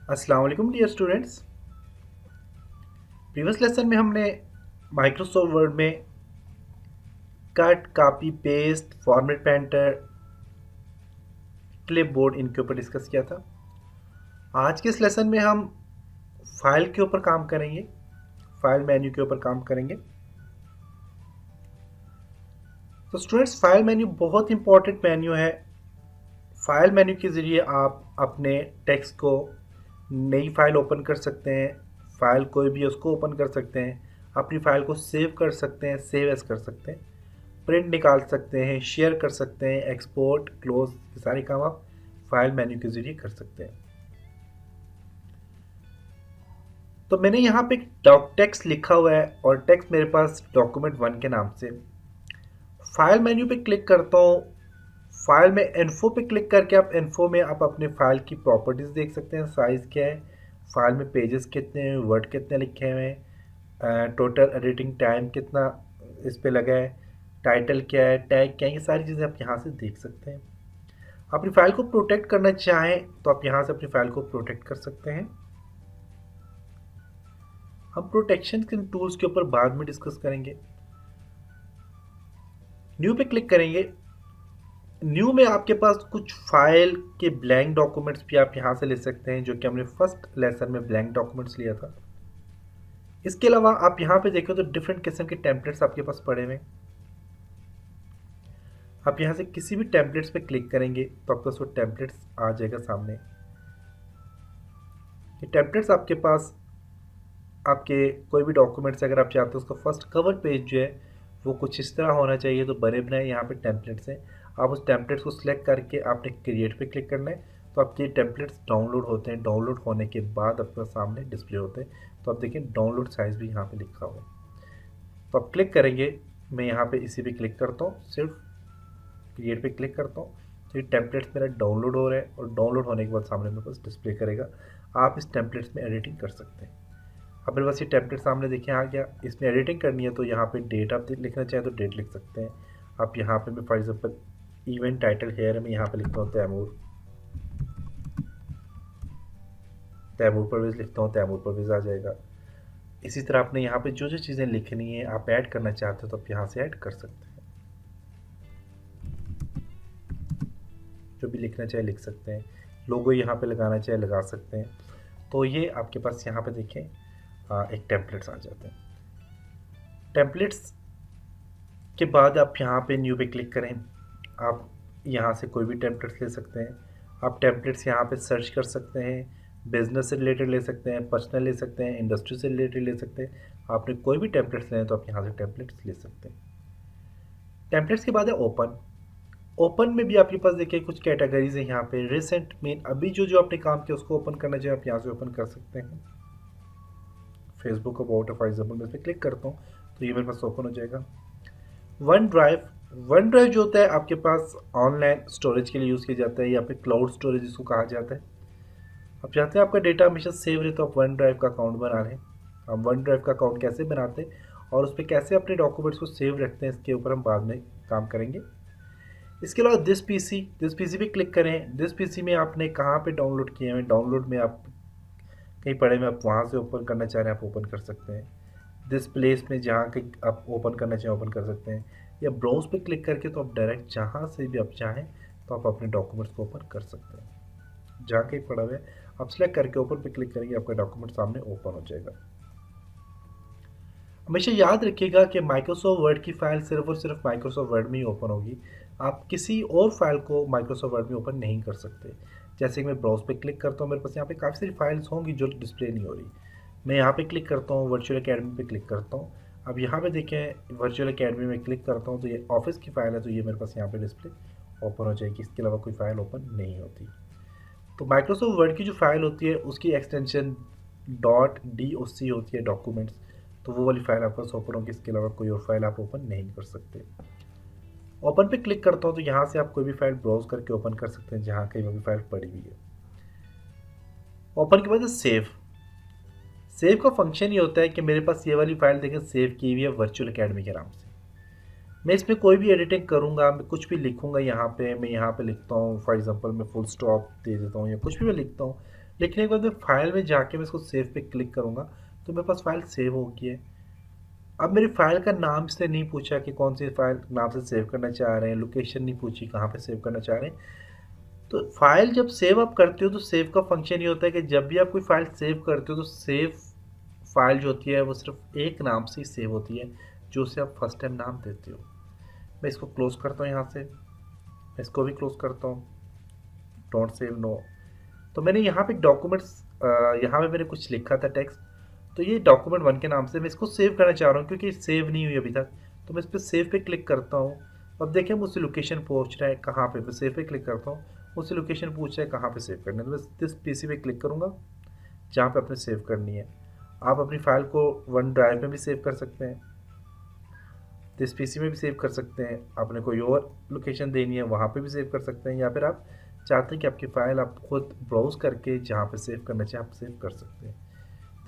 अस्सलाम वालेकुम dear students. Previous lesson में हमने माइक्रोसॉफ्ट वर्ड में cut, copy, paste, format painter, clipboard इनके ऊपर डिस्कस किया था। आज के इस लेसन में हम फाइल के ऊपर काम करेंगे, फाइल मेन्यू के ऊपर काम करेंगे। तो स्टूडेंट्स, फाइल मेन्यू बहुत इंपॉर्टेंट मेन्यू है। फाइल मेन्यू के ज़रिए आप अपने टेक्स्ट को नई फाइल ओपन कर सकते हैं, फाइल कोई भी उसको ओपन कर सकते हैं, अपनी फाइल को सेव कर सकते हैं, सेव एज कर सकते हैं, प्रिंट निकाल सकते हैं, शेयर कर सकते हैं, एक्सपोर्ट, क्लोज, ये सारे काम आप फाइल मेन्यू के ज़रिए कर सकते हैं। तो मैंने यहाँ पे टेक्स्ट लिखा हुआ है और टेक्स्ट मेरे पास डॉक्यूमेंट 1 के नाम से। फाइल मेन्यू पे क्लिक करता हूँ, फाइल में इन्फो पे क्लिक करके आप इन्फो में आप अपने फाइल की प्रॉपर्टीज़ देख सकते हैं। साइज़ क्या है, फाइल में पेजेस कितने हैं, वर्ड कितने लिखे हुए हैं, टोटल एडिटिंग टाइम कितना इस पे लगा है, टाइटल क्या है, टैग क्या है, ये सारी चीज़ें आप यहाँ से देख सकते हैं। अपनी फाइल को प्रोटेक्ट करना चाहें तो आप यहाँ से अपनी फाइल को प्रोटेक्ट कर सकते हैं। हम प्रोटेक्शन के टूल्स के ऊपर बाद में डिस्कस करेंगे। न्यू पे क्लिक करेंगे। न्यू में आपके पास कुछ फाइल के ब्लैंक डॉक्यूमेंट्स भी आप यहाँ से ले सकते हैं, जो कि हमने फर्स्ट लेसन में ब्लैंक डॉक्यूमेंट्स लिया था। इसके अलावा आप यहाँ पे देखें तो डिफरेंट किस्म के टेम्पलेट्स आपके पास पड़े हुए हैं। आप यहाँ से किसी भी टेम्पलेट्स पे क्लिक करेंगे तो आपके पास वो टेम्पलेट्स आ जाएगा सामने। ये टेम्पलेट्स आपके पास आपके कोई भी डॉक्यूमेंट्स अगर आप चाहते हो उसका फर्स्ट कवर पेज जो है वो कुछ इस तरह होना चाहिए, तो बने बनाए यहाँ पे टेम्पलेट्स हैं। आप उस टेम्पलेट्स को सिलेक्ट करके आपने क्रिएट पे क्लिक करना है, तो आपके टेम्पलेट्स डाउनलोड होते हैं। डाउनलोड होने के बाद आपके सामने डिस्प्ले होते हैं। तो आप देखिए डाउनलोड साइज़ भी यहाँ पे लिखा हुआ है। तो आप क्लिक करेंगे, मैं यहाँ पे इसी पे क्लिक करता हूँ, सिर्फ क्रिएट पे क्लिक करता हूँ, तो ये टेम्पलेट्स मेरा डाउनलोड हो रहा है और डाउनलोड होने के बाद सामने मेरे पास डिस्प्ले करेगा। आप इस टेम्पलेट्स में एडिटिंग कर सकते हैं। अब मेरे पास ये टेम्पलेट सामने देखिए आ गया। इसमें एडिटिंग करनी है तो यहाँ पे डेट आप लिखना चाहें तो डेट लिख सकते हैं। आप यहाँ पे मैं for example event title here मैं यहाँ पे लिखता हूँ तैमूर, तैमूर परवेज़ लिखता हूँ, तैमूर परवेज़ आ जाएगा। इसी तरह आपने यहाँ पे जो जो चीज़ें लिखनी है आप ऐड करना चाहते हो तो आप यहाँ से ऐड कर सकते हैं। जो भी लिखना चाहे लिख सकते हैं, लोगो यहाँ पे लगाना चाहे लगा सकते हैं। तो ये आपके पास यहाँ पे देखें एक टेम्पलेट्स आ जाते हैं। टेम्पलेट्स के बाद आप यहाँ पे न्यू पे क्लिक करें। आप यहाँ से कोई भी टेम्पलेट्स ले सकते हैं। आप टेम्पलेट्स यहाँ पे सर्च कर सकते हैं, बिजनेस से रिलेटेड ले सकते हैं, पर्सनल ले सकते हैं, इंडस्ट्री से रिलेटेड ले सकते हैं। आपने कोई भी टेम्पलेट्स लें तो आप यहाँ से टेम्पलेट्स ले सकते हैं। टेम्पलेट्स के बाद है ओपन। ओपन में भी आपके पास देखिए कुछ कैटेगरीज है यहाँ पे। रिसेंट में अभी जो जो आपने काम किया उसको ओपन करना चाहिए, आप यहाँ से ओपन कर सकते हैं। फेसबुक अबाउट फॉर एग्जाम्पल मैं इस पर क्लिक करता हूँ तो ये मेरे पास ओपन हो जाएगा। वन ड्राइव, वन ड्राइव जो होता है आपके पास ऑनलाइन स्टोरेज के लिए यूज़ किया जाता है, या फिर क्लाउड स्टोरेज जिसको कहा जाता है। आप चाहते हैं आपका डेटा हमेशा सेव रहे तो आप वन ड्राइव का अकाउंट बना लें। हम वन ड्राइव का अकाउंट कैसे बनाते हैं और उस पर कैसे अपने डॉक्यूमेंट्स को सेव रखते हैं इसके ऊपर हम बाद में काम करेंगे। इसके अलावा दिस पीसी पे क्लिक करें। दिस पीसी में आपने कहाँ पे डाउनलोड किए हैं, डाउनलोड में आप कहीं पड़े में आप वहाँ से ओपन करना चाह रहे हैं आप ओपन कर सकते हैं। दिस प्लेस में जहाँ कहीं आप ओपन करना चाहें ओपन कर सकते हैं, या ब्राउज पे क्लिक करके तो आप डायरेक्ट जहाँ से भी आप चाहें तो आप अपने डॉक्यूमेंट्स को ओपन कर सकते हैं। जहाँ कहीं पड़ा हुआ है आप सेलेक्ट करके ओपन पे क्लिक करेंगे, आपका डॉक्यूमेंट सामने ओपन हो जाएगा। हमेशा याद रखिएगा कि माइक्रोसॉफ्ट वर्ड की फ़ाइल सिर्फ और सिर्फ माइक्रोसॉफ्ट वर्ड में ही ओपन होगी। आप किसी और फाइल को माइक्रोसॉफ्ट वर्ड में ओपन नहीं कर सकते। जैसे कि मैं ब्राउज पे क्लिक करता हूँ, मेरे पास यहाँ पे काफ़ी सारी फाइल्स होंगी जो डिस्प्ले नहीं हो रही। मैं यहाँ पे क्लिक करता हूँ, वर्चुअल अकेडमी पे क्लिक करता हूँ। अब यहाँ पे देखें वर्चुअल अकेडमी में क्लिक करता हूँ तो ये ऑफिस की फ़ाइल है, तो ये मेरे पास यहाँ पे डिस्प्ले ओपन हो जाएगी। इसके अलावा कोई फ़ाइल ओपन नहीं होती। तो माइक्रोसॉफ्ट वर्ड की जो फ़ाइल होती है उसकी एक्सटेंशन .doc होती है, डॉक्यूमेंट्स। तो वो वाली फ़ाइल आपके पास ओपन होगी, इसके अलावा कोई और फाइल आप ओपन नहीं कर सकते। ओपन पे क्लिक करता हूँ तो यहाँ से आप कोई भी फाइल ब्राउज करके ओपन कर सकते हैं जहाँ कहीं भी फाइल पड़ी हुई है। ओपन के बाद सेव। सेव का फंक्शन ये होता है कि मेरे पास ये वाली फाइल देखें सेव की हुई है वर्चुअल अकेडमी के नाम से। मैं इसमें कोई भी एडिटिंग करूँगा, मैं कुछ भी लिखूँगा यहाँ पे, मैं यहाँ पे लिखता हूँ फॉर एग्जांपल मैं फुल स्टॉप दे देता हूँ या कुछ भी मैं लिखता हूँ, लिखने के बाद मैं फाइल में जाके मैं इसको सेव पे क्लिक करूँगा तो मेरे पास फाइल सेव हो गई है। अब मेरी फाइल का नाम से नहीं पूछा कि कौन सी फाइल नाम से सेव करना चाह रहे हैं, लोकेशन नहीं पूछी कहाँ पे सेव करना चाह रहे हैं। तो फाइल जब सेव आप करते हो तो सेव का फंक्शन ये होता है कि जब भी आप कोई फाइल सेव करते हो तो सेव फाइल जो होती है वो सिर्फ एक नाम से ही सेव होती है, जो उसे आप फर्स्ट टाइम नाम देते हो। मैं इसको क्लोज करता हूँ यहाँ से, मैं इसको भी क्लोज करता हूँ, डोंट सेव नो। तो मैंने यहाँ पे डॉक्यूमेंट्स, यहाँ पे मैंने कुछ लिखा था टेक्स्ट, तो ये डॉक्यूमेंट 1 के नाम से मैं इसको सेव करना चाह रहा हूँ क्योंकि सेव नहीं हुई अभी तक। तो मैं इस पर सेव पे क्लिक करता हूँ। अब देखिए मुझसे लोकेशन पूछ रहा है कहाँ पे, मैं सेव पे क्लिक करता हूँ, मुझसे लोकेशन पूछ रहा है कहाँ पे सेव करना है, तो मैं इस पीसी पे क्लिक करूँगा जहाँ पे आपने सेव करनी है। आप अपनी फाइल को वन ड्राइव में भी सेव कर सकते हैं, इस पीसी में भी सेव कर सकते हैं, आपने कोई और लोकेशन देनी है वहाँ पे भी सेव कर सकते हैं, या फिर आप चाहते हैं कि आपकी फ़ाइल आप खुद ब्राउज़ करके जहाँ पे सेव करना चाहें आप सेव कर सकते हैं।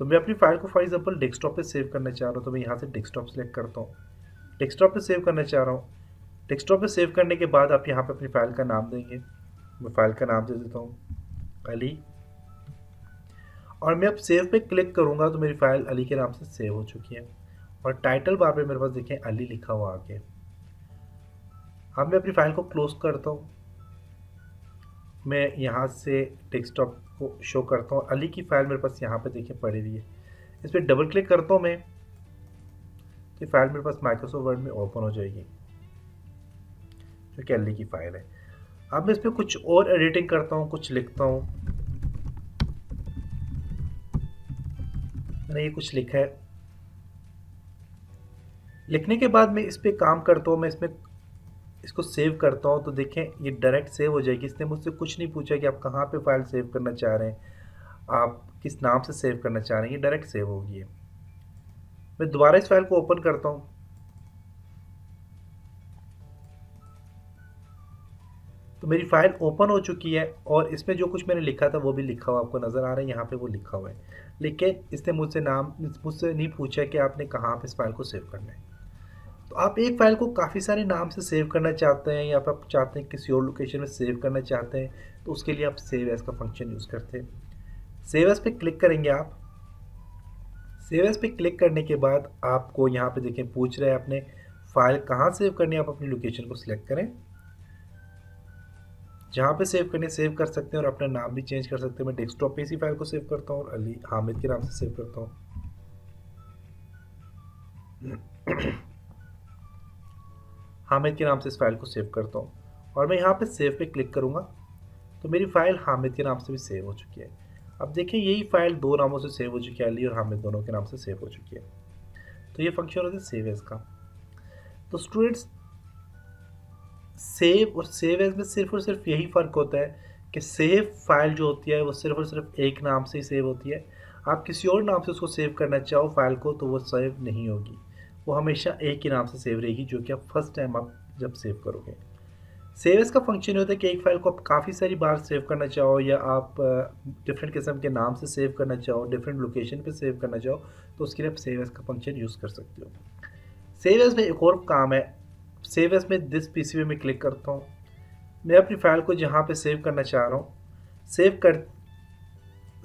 तो मैं अपनी फ़ाइल को फॉर एग्जांपल डेस्कटॉप पे सेव करना चाह रहा हूँ, तो मैं यहाँ से डेस्कटॉप सेलेक्ट करता हूँ, डेस्कटॉप पे सेव करना चाह रहा हूँ। डेस्कटॉप पे सेव करने के बाद आप यहाँ पे अपनी फ़ाइल का नाम देंगे, मैं फ़ाइल का नाम दे देता हूँ अली, और मैं अब सेव पे क्लिक करूँगा तो मेरी फ़ाइल अली के नाम से सेव हो चुकी है और टाइटल बार पे मेरे पास देखें अली लिखा हुआ आगे। अब मैं अपनी फ़ाइल को क्लोज़ करता हूँ, मैं यहाँ से डेस्कटॉप को शो करता हूँ, अली की फ़ाइल मेरे पास यहाँ पे देखिए पड़ी हुई है। इस पर डबल क्लिक करता हूँ मैं, तो फाइल मेरे पास माइक्रोसॉफ्ट वर्ड में ओपन हो जाएगी जो कि अली की फ़ाइल है। अब मैं इस पर कुछ और एडिटिंग करता हूँ, कुछ लिखता हूँ। मैंने ये कुछ लिखा है, लिखने के बाद मैं इस पर काम करता हूँ, मैं इसमें इसको सेव करता हूँ, तो देखें ये डायरेक्ट सेव हो जाएगी। इसने मुझसे कुछ नहीं पूछा कि आप कहाँ पे फाइल सेव करना चाह रहे हैं, आप किस नाम से सेव करना चाह रहे हैं, ये डायरेक्ट सेव होगी है। मैं दोबारा इस फाइल को ओपन करता हूँ, तो मेरी फाइल ओपन हो चुकी है और इसमें जो कुछ मैंने लिखा था वो भी लिखा हुआ आपको नज़र आ रहा है, यहाँ पे वो लिखा हुआ है। लेकिन इसने मुझसे नहीं पूछा कि आपने कहाँ पे इस फाइल को सेव करना है। तो आप एक फ़ाइल को काफ़ी सारे नाम से सेव करना चाहते हैं या फिर आप चाहते हैं किसी और लोकेशन में सेव करना चाहते हैं, तो उसके लिए आप सेव एज़ का फंक्शन यूज़ करते हैं। सेव एज़ पे क्लिक करेंगे आप। सेव एज़ पे क्लिक करने के बाद आपको यहाँ पे देखें पूछ रहा है आपने फ़ाइल कहाँ सेव करनी है, आप अपनी लोकेशन को सिलेक्ट करें। जहाँ पे सेव करनी है सेव कर सकते हैं और अपना नाम भी चेंज कर सकते हैं। मैं डेस्कटॉप पे इसी फाइल को सेव करता हूँ और अली हामिद के नाम से सेव करता हूँ। हामिद के नाम से इस फाइल को सेव करता हूँ और मैं यहाँ पे सेव पे क्लिक करूँगा तो मेरी फ़ाइल हामिद के नाम से भी सेव हो चुकी है। अब देखिए यही फ़ाइल दो नामों से सेव हो चुकी है, अली और हामिद दोनों के नाम से सेव हो चुकी है। तो ये फंक्शन होता है सेव एज़ का। तो स्टूडेंट्स सेव और सेव एज़ में सिर्फ और सिर्फ यही फ़र्क होता है कि सेव फाइल जो होती है वो सिर्फ और सिर्फ एक नाम से ही सेव होती है। आप किसी और नाम से उसको सेव करना चाहो फाइल को तो वो सेव नहीं होगी, वो हमेशा एक ही नाम से सेव रहेगी जो कि आप फर्स्ट टाइम आप जब सेव करोगे। सेव एज़ का फंक्शन होता है कि एक फ़ाइल को आप काफ़ी सारी बार सेव करना चाहो या आप डिफरेंट किस्म के नाम से सेव करना चाहो, डिफरेंट लोकेशन पे सेव करना चाहो, तो उसके लिए आप सेव एज़ का फंक्शन यूज़ कर सकते हो। सेव एज़ में एक और काम है, सेव एज़ में दिस पीसी पे मैं क्लिक करता हूँ, मैं अपनी फ़ाइल को जहाँ पे सेव करना चाह रहा हूँ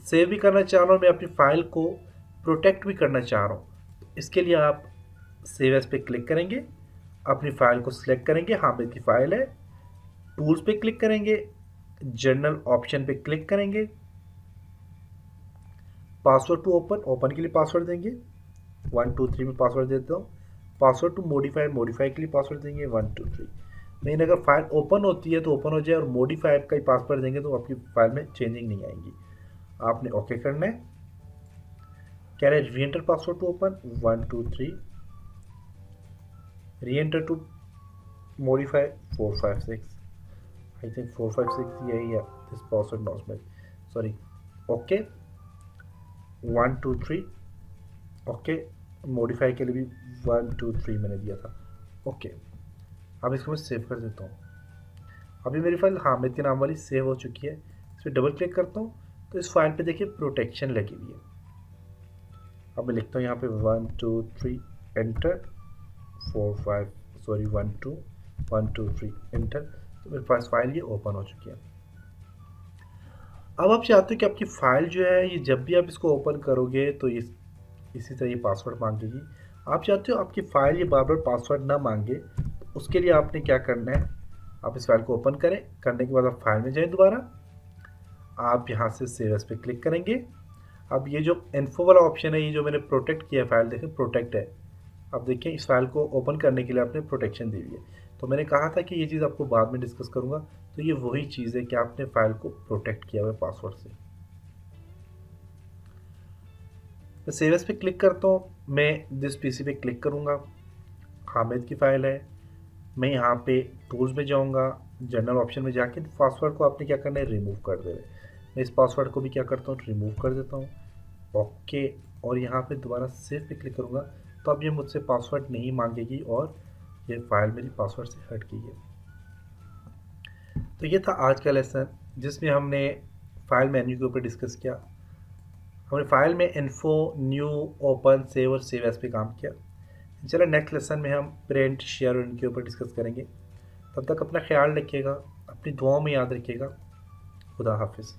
सेव भी करना चाह रहा हूँ, मैं अपनी फ़ाइल को प्रोटेक्ट भी करना चाह रहा हूँ। इसके लिए आप सेव एज़ पे क्लिक करेंगे, अपनी फ़ाइल को सिलेक्ट करेंगे, हामिद की फ़ाइल है, टूल्स पे क्लिक करेंगे, जर्नल ऑप्शन पे क्लिक करेंगे, पासवर्ड टू ओपन के लिए पासवर्ड देंगे 1 2 3 में पासवर्ड देता हूँ, पासवर्ड टू मॉडिफाई के लिए पासवर्ड देंगे 1 2 3। लेकिन अगर फाइल ओपन होती है तो ओपन हो जाए और मॉडिफाई का ही पासवर्ड देंगे तो आपकी फाइल में चेंजिंग नहीं आएंगी। आपने ओके करना है, कह रहे री enter password to open 1 2 3, reenter to modify 4 5 6, I think 4 5 6 यही है, this password not match, sorry, okay 1 2 3, okay modify के लिए भी 1 2 3 मैंने दिया था, ओके। अब इसको मैं सेव कर देता हूँ। अभी मेरी फाइल हामिद के नाम वाली सेव हो चुकी है। इस पर डबल क्लिक करता हूँ तो इस फाइल पे देखिए प्रोटेक्शन लगी हुई है। अब मैं लिखता हूँ यहाँ पे 1 2 3 एंटर 4 5 सॉरी 1 2 1 2 3 एंटर, तो मेरे पास फाइल ये ओपन हो चुकी है। अब आप चाहते हो कि आपकी फ़ाइल जो है ये जब भी आप इसको ओपन करोगे तो इसी तरह ये पासवर्ड मांगेगी। आप चाहते हो आपकी फ़ाइल ये बार बार पासवर्ड ना मांगे, तो उसके लिए आपने क्या करना है, आप इस फाइल को ओपन करें, करने के बाद आप फाइल में जाएं दोबारा, आप यहाँ से सेव एज़ पे क्लिक करेंगे। अब ये जो इन्फो वाला ऑप्शन है, ये जो मैंने प्रोटेक्ट किया फाइल, देखें प्रोटेक्ट है। अब देखिए इस फाइल को ओपन करने के लिए आपने प्रोटेक्शन दी हुई है। तो मैंने कहा था कि ये चीज़ आपको बाद में डिस्कस करूँगा, तो ये वही चीज़ है कि आपने फाइल को प्रोटेक्ट किया हुआ है पासवर्ड से। मैं सेव एज़ पे क्लिक करता हूँ, मैं दिस पीसी पे क्लिक करूँगा, हामिद की फ़ाइल है। मैं यहाँ पे टूल्स में जाऊँगा, जनरल ऑप्शन में जाके पासवर्ड को आपने क्या करना है, रिमूव कर देना है। मैं इस पासवर्ड को भी क्या करता हूँ, रिमूव कर देता हूँ। ओके, और यहाँ पे दोबारा सेव पे क्लिक करूँगा तो अब ये मुझसे पासवर्ड नहीं मांगेगी और ये फाइल मेरी पासवर्ड से हट गई है। तो ये था आज का लेसन जिसमें हमने फाइल मेन्यू के ऊपर डिस्कस किया। हमने फाइल में इन्फो, न्यू, ओपन, सेव और सेव एज़ पे काम किया। चलो नेक्स्ट लेसन में हम प्रिंट, शेयर और इनके ऊपर डिस्कस करेंगे। तब तक अपना ख्याल रखिएगा, अपनी दुआओं में याद रखिएगा। खुदा हाफिज़।